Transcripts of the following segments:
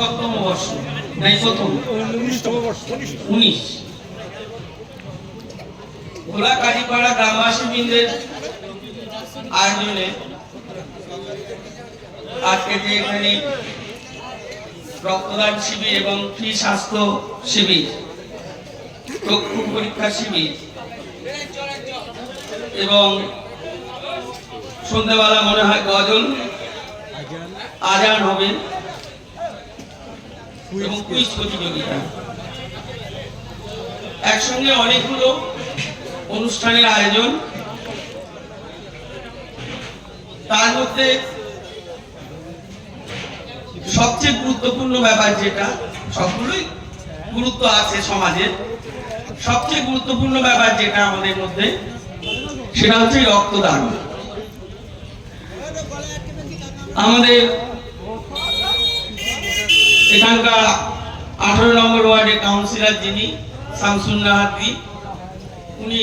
কততম বর্ষ? নাই প্রথম 19। ভোলা কাজীপাড়া গ্রামবাসী বৃন্দের আয়োজনে আজকে যে এখানে রক্তদান শিবির এবং ফ্রি স্বাস্থ্য শিবির, চক্ষু পরীক্ষা শিবির এবং সন্ধ্যাবেলা মনে হয় গজল আজান হবে এবং কুইজ প্রতিযোগিতা, একসঙ্গে অনেকগুলো অনুষ্ঠানের আয়োজন। তার মধ্যে সবচেয়ে গুরুত্বপূর্ণ ব্যাপার, যেটা সবগুলোই গুরুত্ব আছে সমাজের, সবচেয়ে গুরুত্বপূর্ণ ব্যাপার যেটা আমাদের মধ্যে, সেটা হচ্ছে রক্তদান। আমাদের এখানকার 18 নম্বর ওয়ার্ডের কাউন্সিলর যিনি শামসুন নাহার, উনি,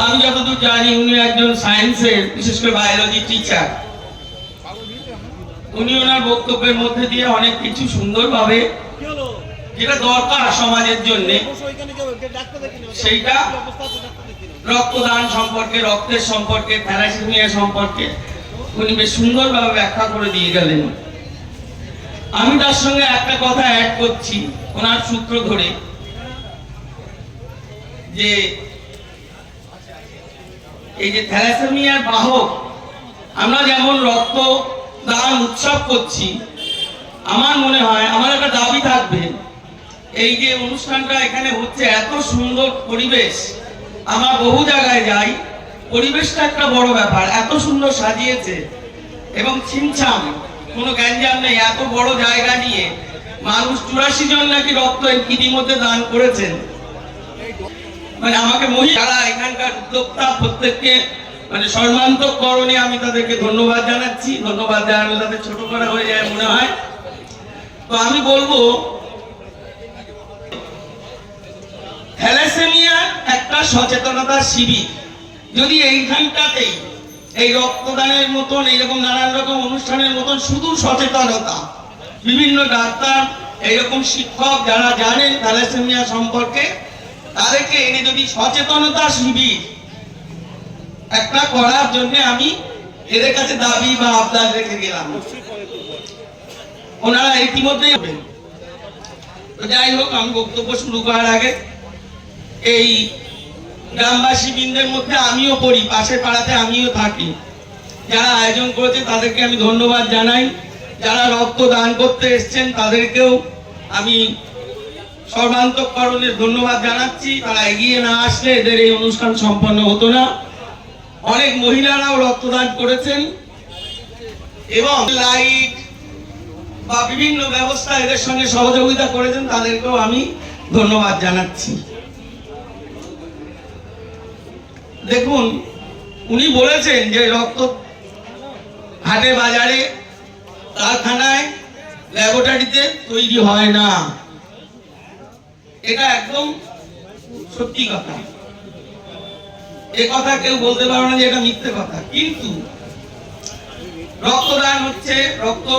আমি যতদূর জানি উনি একজন সায়েন্সের, বিশেষ করে বায়োলজি টিচার। উনি ওনার বক্তব্যের মধ্যে দিয়ে অনেক কিছু সুন্দরভাবে, যেটা দরকার সমাজের জন্য, সেইটা রক্তদান সম্পর্কে, রক্তের সম্পর্কে, থ্যালাসেমিয়া সম্পর্কে উনি বেশ সুন্দরভাবে ব্যাখ্যা করে দিয়ে গেলেন। আমি তার সঙ্গে একটা কথা অ্যাড করছি ওনার সূত্র ধরে, যে এই যে থ্যালাসেমিয়ার বাহক, আমরা যেমন রক্তদান উৎসব করছি, আমার মনে হয় আমার একটা দাবি থাকবে, এই যে অনুষ্ঠানটা এখানে হচ্ছে, এত সুন্দর পরিবেশ, আমরা বহু জায়গায় যাই, পরিবেশটা একটা বড় ব্যাপার, এত সুন্দর সাজিয়েছে এবং ছিমছাম, কোনো গ্যাঞ্জাম নেই, এত বড় জায়গা নিয়ে মানুষ 84 জন নাকি রক্ত ইতিমধ্যে দান করেছেন। মানে আমাকে যারা এখানকার উদ্যোক্তা প্রত্যেককে মানে সম্মানিত করণে আমি তাদেরকে ধন্যবাদ জানাচ্ছি। ধন্যবাদ জানালে তাদের ছোট করা হয়ে যায় মনে হয়। তো আমি বলবো, থ্যালাসেমিয়া একটা সচেতনতা শিবির যদি এইখানটাতেই, এই রক্তদানের মতন, এইরকম নানান রকম অনুষ্ঠানের মতন, শুধু সচেতনতা, বিভিন্ন ডাক্তার, এইরকম শিক্ষক যারা জানেন থ্যালাসেমিয়া সম্পর্কে, তাদেরকে এনে যদি সচেতনতা শিবির একটা করার জন্য আমি এদের কাছে দাবি বা আবদার রেখে গেলাম, ওনারা ইতিমধ্যেই হবেন। তো যাই হোক, আমি বক্তব্য শুরু করার আগে এই গ্রামবাসী বৃন্দের মধ্যে আমিও পড়ি, পাশের পাড়াতে আমিও থাকি, যারা আয়োজন করেছে তাদেরকে আমি ধন্যবাদ জানাই। যারা রক্ত দান করতে এসছেন তাদেরকেও আমি সর্বান্তঃকরণের ধন্যবাদ জানাচ্ছি। তারা এগিয়ে না আসলে এদের এই অনুষ্ঠান সম্পন্ন হতো না। অনেক মহিলারাও রক্তদান করেছেন এবং লাইট বা বিভিন্ন ব্যবস্থা এদের সঙ্গে সহযোগিতা করেছেন, তাদেরকেও আমি ধন্যবাদ জানাচ্ছি। দেখুন, উনি বলেছেন যে রক্ত হাটে বাজারে কারখানায় ল্যাবরেটরিতে তৈরি হয় না, এটা একদম সত্যি কথা। এ কথা কেউ বলতে পারবে না যে এটা মিথ্যে কথা। কিন্তু রক্তদান হচ্ছে, রক্ত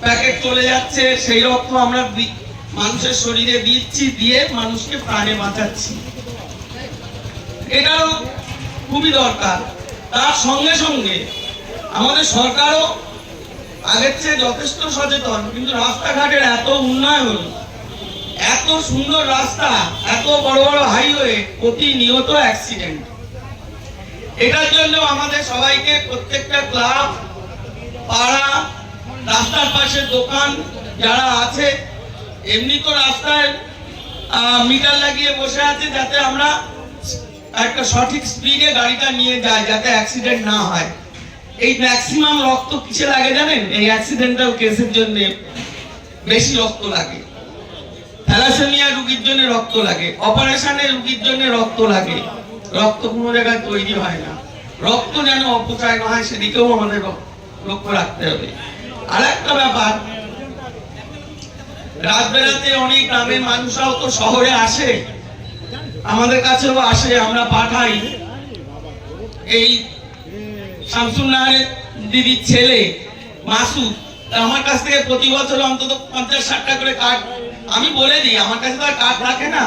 প্যাকেট চলে যাচ্ছে, সেই রক্ত আমরা মানুষের শরীরে দিচ্ছি, দিয়ে মানুষকে প্রাণে বাঁচাচ্ছি, এটাও খুবই দরকার। তার সঙ্গে সঙ্গে আমাদের সরকারও আগের চেয়ে যথেষ্ট সচেতন, কিন্তু রাস্তাঘাটের এত উন্নয়ন, এত সুন্দর রাস্তা, এত বড় বড় হাইওয়ে, প্রতিনিয়ত অ্যাক্সিডেন্ট। এটার জন্য আমাদের সবাইকে, প্রত্যেকটা ক্লাব, পাড়া, রাস্তার পাশে দোকান যারা আছে, এমনি তো রাস্তায় মিটার লাগিয়ে বসে আছে যাতে আমরা একটা সঠিক স্পিডে গাড়িটা নিয়ে যাই, যাতে অ্যাক্সিডেন্ট না হয়। এই ম্যাক্সিমাম রক্ত কিসে লাগে জানেন? এই অ্যাক্সিডেন্টাল কেসের জন্য বেশি রক্ত লাগে, থ্যালাসেমিয়া রোগীর জন্য রক্ত লাগে, অপারেশনের রোগীর জন্য রক্ত লাগে। রক্ত কোনো জায়গায় তৈরি হয় না, রক্ত যেন অপচয় না হয় সেদিকেও আমাদের লক্ষ্য রাখতে হবে। আর একটা ব্যাপার, রাত বেলাতে অনেক গ্রামের মানুষরাও তো শহরে আসে, আমাদের কাছেও আসে, আমরা পাঠাই। এই শামসুন নাহারের দিদির ছেলে মাসুদ, তা আমার কাছ থেকে প্রতি বছর অন্তত 50-60টা করে কার্ড আমি বলে দিই, আমার কাছে তো আর কার্ড থাকে না,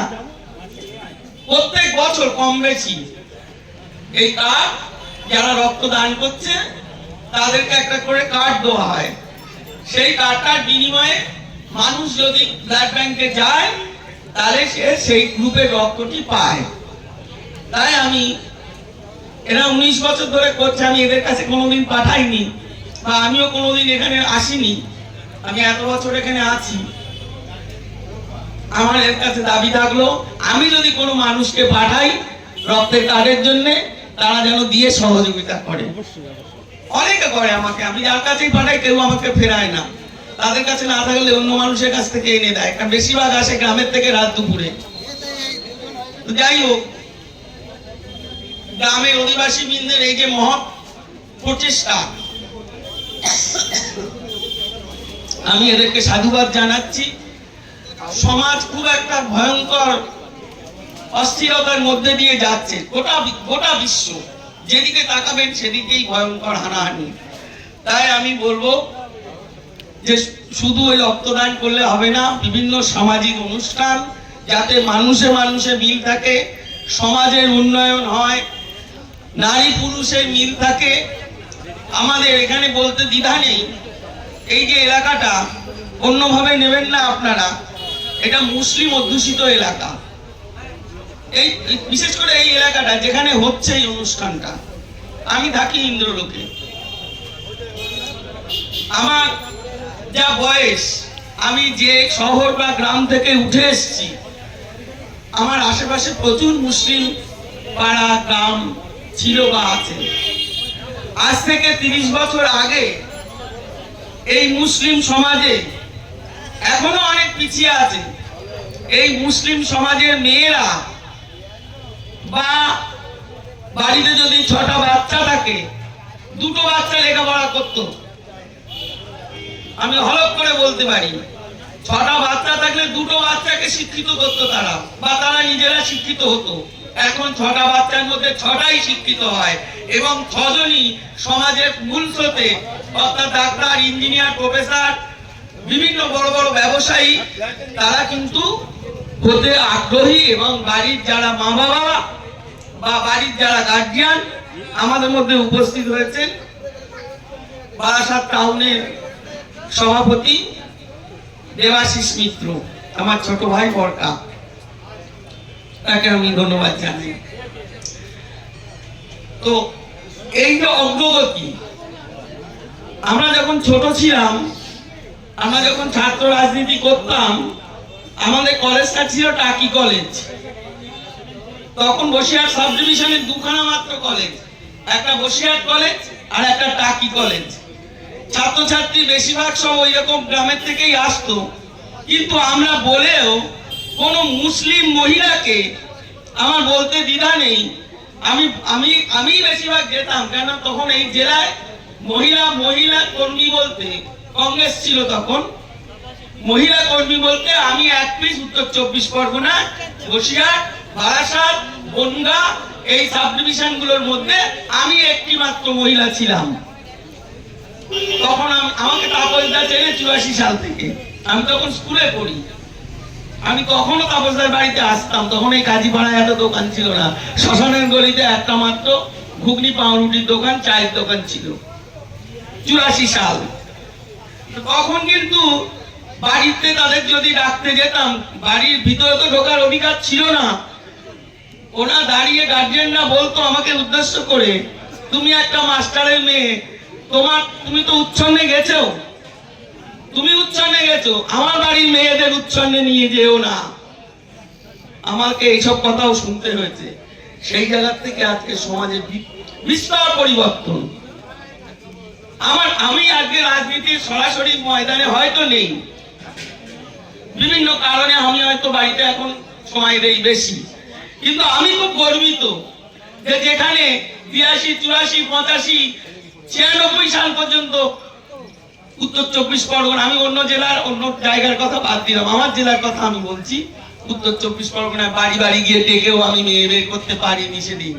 প্রত্যেক বছর কম বেশি এই কার্ড যারা রক্তদান করছে তাদেরকে একটা করে কার্ড দেওয়া হয়। সেই কার্ডটার বিনিময়ে মানুষ যদি ব্লাড ব্যাংকে যায় তাহলে সে সেই গ্রুপের রক্তটি পায়। তাই আমি, এরা 19 বছর ধরে করছে, আমি এদের কাছে কোনোদিন পাঠাইনি বা আমিও কোনোদিন এখানে আসিনি। আমি এত বছর এখানে আছি, আমার এর কাছে দাবি থাকলো আমি যদি কোনো মানুষকে পাঠাই রক্তের কার্ডের জন্য, তারা যেন দিয়ে সহযোগিতা করে। অনেকে করে আমাকে, আমি যার কাছেই পাঠাই কেউ আমাকে ফেরায় না, তাদের কাছে না থাকলে অন্য মানুষের কাছ থেকে এনে দেয়, কারণ বেশিরভাগ আসে গ্রামের থেকে রাত দুপুরে। যাই হোক, গ্রামের অধিবাসী বৃন্দের এই যে মহৎ প্রচেষ্টা, আমি এদেরকে সাধুবাদ জানাচ্ছি। সমাজ খুব একটা ভয়ঙ্কর অস্থিরতার মধ্যে দিয়ে যাচ্ছে, গোটা বিশ্ব যেদিকে তাকাবেন সেদিকেই ভয়ঙ্কর হানাহানি। তাই আমি বলবো যে শুধু ওই রক্তদান করলে হবে না, বিভিন্ন সামাজিক অনুষ্ঠান যাতে মানুষে মানুষে মিল থাকে, সমাজের উন্নয়ন হয়, নারী পুরুষের মিল থাকে। আমাদের এখানে বলতে দ্বিধা নেই, এই যে এলাকাটা অন্যভাবে নেবেন না আপনারা, এটা মুসলিম অধ্যুষিত এলাকা। এই বিশেষ করে এই এলাকাটা যেখানে হচ্ছে এই অনুষ্ঠানটা, আমি থাকি ইন্দ্রলোকে। আমার যা বয়স, আমি যে শহর বা গ্রাম থেকে উঠে এসেছি, আমার আশেপাশে প্রচুর মুসলিম পাড়া গ্রাম ছিল বা আছে। আজ থেকে 30 বছর আগে এই মুসলিম সমাজে এখনো অনেক পিছিয়ে আছে। এই মুসলিম সমাজের মেয়েরা বা বাড়িতে যদি 6টা বাচ্চা থাকে, 2টো বাচ্চা লেখাপড়া করতো। আমি হলফ করে বলতে পারি, 6টা বাচ্চা থাকলে 2টো বাচ্চাকে শিক্ষিত করতো তারা, বা তারা নিজেরা শিক্ষিত হতো। এখন 6টা বাচ্চার মধ্যে 6টাই শিক্ষিত হয়, এবং 6 জনই সমাজের মূল স্রোতে, অর্থাৎ ডাক্তার, ইঞ্জিনিয়ার, প্রফেসর, বিভিন্ন বড় বড় ব্যবসায়ী, তারা কিন্তু হতে আগ্রহী। এবং বাড়ির যারা মা বাবা বা বাড়ির যারা গার্জিয়ান আমাদের মধ্যে উপস্থিত হয়েছেন, বারাসাত টাউনের সভাপতি দেবাশিস মিত্র, আমার ছোট ভাই বরকা, তাকে আমি ধন্যবাদ জানাই। তো এই যে অগ্রগতি, আমরা যখন ছোট ছিলাম, আমরা যখন ছাত্র রাজনীতি করতাম, আমাদের কলেজটা ছিল টাকি কলেজ। তখন বসিরহাট সাব ডিভিশনের 2খানা মাত্র কলেজ, একটা বসিরহাট কলেজ আর একটা টাকি কলেজ। ছাত্রছাত্রী বেশিরভাগ সব ওই রকম গ্রামের থেকেই আসতো, কিন্তু আমরা বলেও কোনো মুসলিম মহিলাকে, আমার বলতে দ্বিধা নেই, আমি বেশিরভাগ যেতাম, কেন তখন এই জেলায় মহিলা কর্মী বলতে কংগ্রেস ছিল, তখন মহিলা কর্মী বলতে আমি এক পিস উত্তর 24 পরগনা, বসিরহাট, বারাসাত, বনগাঁ এই সাব ডিভিশন গুলোর মধ্যে আমি একটি মাত্র মহিলা ছিলাম। তখন আমাকে তাপসদা চেনে 84 সাল থেকে, আমি তখন স্কুলে পড়ি। আমি কখনো তাপসদার বাড়িতে আসতাম, তখন এই কাজীপাড়ায় এত দোকান ছিল না, শ্মশানের গলিতে একটা মাত্র ঘুগনি পাউরুটির দোকান, চায়ের দোকান ছিল, 84 সাল। তখন কিন্তু বাড়িতে তাদের যদি ডাকতে যেতাম, বাড়ির ভিতরে তো ঢোকার অধিকার ছিল না। ওনা দাঁড়িয়ে গার্জিয়ানরা বলতো আমাকে উদ্দেশ্য করে, তুমি একটা মাস্টারের মেয়ে, তুমি তো উচ্ছন্নে গেছো, তুমি উচ্ছন্নে গেছো, আমার বাড়ির মেয়েদের উচ্ছন্নে নিয়ে যেও না। আমাকে এইসব কথাও শুনতে হয়েছে। সেই জায়গা থেকে আজকে সমাজের বিস্তর পরিবর্তন। আমি আজকে রাজনীতির সরাসরি ময়দানে হয়তো নেই, বিভিন্ন কারণে আমি হয়তো বাড়িতে এখন সময় দেই বেশি, কিন্তু আমি খুব গর্বিত যে যেখানে 82, 84, 85, 96 সাল পর্যন্ত উত্তর 24 পরগনা, আমি অন্য জেলার অন্য জায়গার কথা বাদ দিলাম, আমার জেলার কথা আমি বলছি, উত্তর 24 পরগনায় বাড়ি বাড়ি গিয়ে ডেকেও আমি মেয়ে বের করতে পারিনি সেদিন।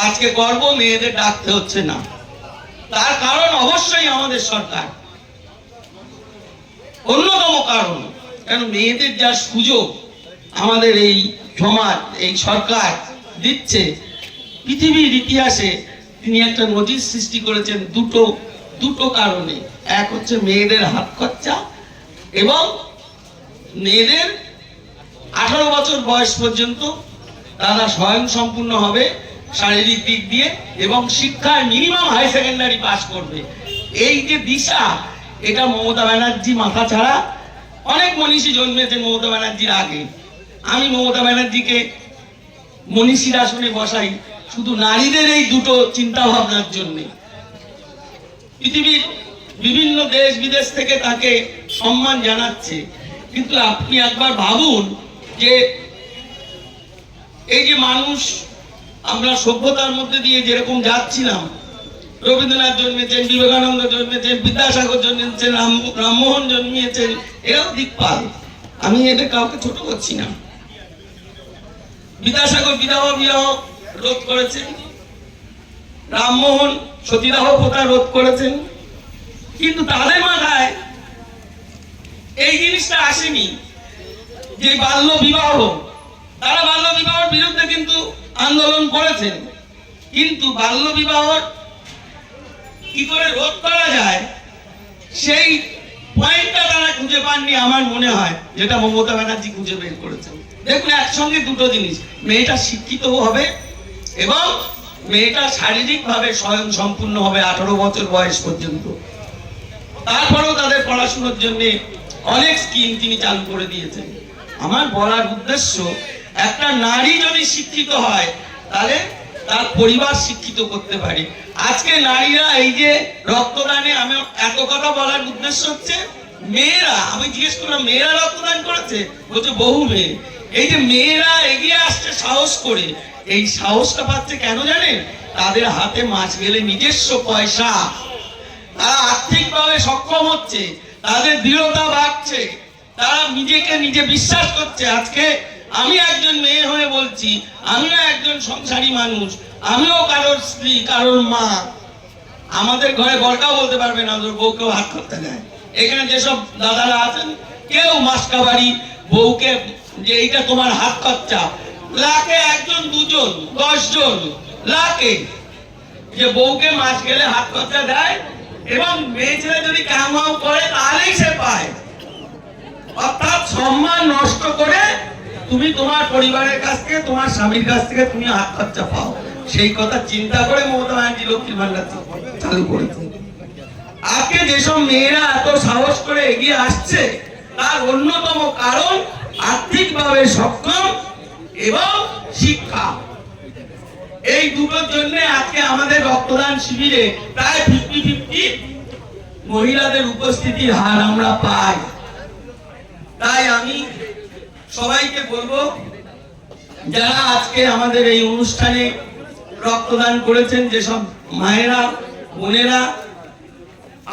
আজকে গর্ব, মেয়েদের ডাকতে হচ্ছে না। তার কারণ অবশ্যই আমাদের সরকার। অন্যতম কারণ। কেন মেয়েদের যা সুযোগ আমাদের এই সমাজ, এই সরকার দিচ্ছে, পৃথিবীর ইতিহাসে তিনি একটা নজির সৃষ্টি করেছেন দুটো কারণে। এক হচ্ছে মেয়েদের হাত খরচা এবং মেয়েদের 18 বছর বয়স পর্যন্ত তারা স্বয়ং সম্পূর্ণ হবে শারীরিক দিক দিয়ে এবং শিক্ষার মিনিমাম হাই সেকেন্ডারি পাস করবে। এই যে দিশা, এটা মমতা ব্যানার্জি মাথা ছাড়া অনেক মনীষী জন্মেছেন মমতা ব্যানার্জির আগে। আমি মমতা ব্যানার্জিকে মনীষীর আসনে বসাই শুধু নারীদের এই দুটো চিন্তা ভাবনার জন্য। পৃথিবীর বিভিন্ন দেশ বিদেশ থেকে তাকে সম্মান জানাচ্ছে, কিন্তু আপনি একবার ভাবুন যে এই যে মানুষ, আমরা সভ্যতার মধ্যে দিয়ে যেরকম যাচ্ছিলাম, রবীন্দ্রনাথ জন্মেছেন, বিবেকানন্দ জন্মেছেন, বিদ্যাসাগর জন্মেছেন, রামমোহন জন্মিয়েছেন, এরাও দিকপাল। আমি এদের কাউকে ছোট করছি না। বিদ্যাসাগর বিবাহ রোধ করেছেন, রামমোহন সতীদাহ প্রথা রোধ করেছেন, কিন্তু তাদের মাথায় এই জিনিসটা আসেনি যে বাল্য বিবাহ। তারা বাল্য বিবাহের বিরুদ্ধে কিন্তু আন্দোলন করেছেন, কিন্তু বাল্য বিবাহ কি করে রোধ করা যায় সেই পয়েন্টটা তারা খুঁজে পাননি আমার মনে হয়, যেটা মমতা ব্যানার্জি খুঁজে বের করেছেন। দেখুন, একসঙ্গে দুটো জিনিস, মেয়েটা শিক্ষিত হবে এবং মেয়েটা শারীরিকভাবে স্বয়ং সম্পূর্ণ হবে 18 বছর বয়স পর্যন্ত। তারপরেও তাদের পড়াশোনার জন্য অনেক স্কিম তিনি চালু করে দিয়েছেন। আমার বলার উদ্দেশ্য, একটা নারী যদি শিক্ষিত হয় তাহলে তার পরিবার শিক্ষিত করতে পারে। আজকে নারীরা এই যে রক্তদানে, আমি এত কথা বলার উদ্দেশ্য হচ্ছে মেয়েরা, আমি জিজ্ঞেস করলাম মেয়েরা রক্তদান করেছে, বলছে বহু মেয়ে। এই যে মেয়েরা এগিয়ে আসছে সাহস করে, এই সাহসটা পাচ্ছে কেন জানেন? তাদের হাতে মাছ গেলে নিজস্ব পয়সা, তারা আর্থিকভাবে সক্ষম হচ্ছে, তাদের দৃঢ়তা বাড়ছে, তারা নিজেকে নিজে বিশ্বাস করছে। আজকে আমি একজন মেয়ে হয়ে বলছি, আমিও একজন সংসারী মানুষ, আমিও কারোর স্ত্রী, কারোর মা। আমাদের ঘরে বরকাও বলতে পারবে না, ওদের বউকেও হাত করতে দেয়। এখানে যেসব দাদারা আছেন, কেউ মাসকাবাড়ি বউকে যে এইটা তোমার হাত খরচা, লাখে একজন, দুজন, 10 জন, লাখে যে বউকে মাস গেলে হাত খরচা দেয় এবং মেয়ে ছেলে যদি কামাও করে তাহলেই সে পায়। অর্থাৎ সম্মান নষ্ট করে তুমি তোমার পরিবারের কাছ থেকে, তোমার স্বামীর কাছ থেকে তুমি হাত খরচা পাও। সেই কথা চিন্তা করে মমতা ব্যানার্জি লক্ষ্মীর ভান্ডার চালু করেছে। আজকে যেসব মেয়েরা এত সাহস করে এগিয়ে আসছে, তার অন্যতম কারণ আর্থিকভাবে সক্ষম এবং শিক্ষা। এই দুটোর জন্য আজকে আমাদের রক্তদান শিবিরে প্রায় 50-50 মহিলাদের উপস্থিতির হার আমরা পাই। তাই আমি সবাইকে বলবো, যারা আজকে আমাদের এই অনুষ্ঠানে রক্তদান করেছেন, যেসব মায়েরা, বোনেরা,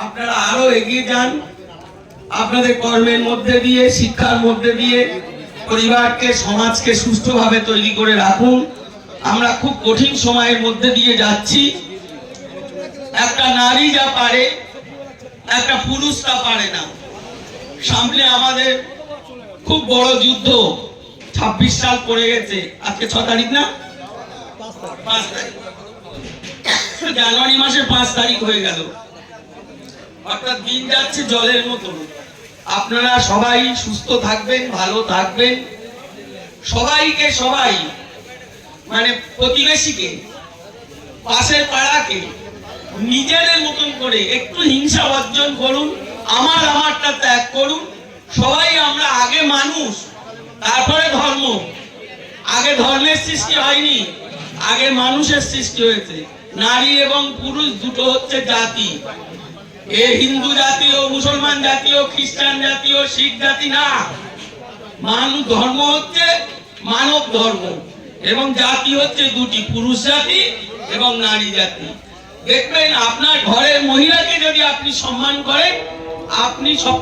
আপনারা আরো এগিয়ে যান। আপনাদের কর্মের মধ্যে দিয়ে, শিক্ষার মধ্যে দিয়ে পরিবারকে, সমাজকে সুষ্ঠুভাবে তৈরি করে রাখুন। আমরা খুব কঠিন সময়ের মধ্যে দিয়ে যাচ্ছি। একটা নারী যা পারে একটা পুরুষ তা পারে না। সামনে আমাদের খুব বড় যুদ্ধ, 26 সাল পড়ে গেছে। আজকে 6 তারিখ না, 5 তারিখ, জানুয়ারি মাসের 5 তারিখ হয়ে গেল। অর্থাৎ দিন যাচ্ছে জলের মতো। আপনারা সবাই সুস্থ থাকবেন, ভালো থাকবেন। সবাইকে, সবাই মানে প্রতিবেশীকে, পাশের পাড়াকে নিজেদের মতন করে একটু হিংসা বর্জন করুন, আমারটা ত্যাগ করুন। সবাই আমরা আগে মানুষ, তারপরে ধর্ম। আগে ধর্মের সৃষ্টি হয়নি, আগে মানুষের সৃষ্টি হয়েছে। নারী এবং পুরুষ দুটো হচ্ছে জাতি। এ হিন্দু জাতি ও মুসলমান জাতি ও খ্রিস্টান জাতি ও শিখ জাতি না। মানুষ ধর্ম হচ্ছে মানব ধর্ম এবং জাতি হচ্ছে দুটি, পুরুষ জাতি এবং নারী জাতি। দেখবেন আপনার ঘরের মহিলাকে যদি আপনি সম্মান করেন, আপনি সব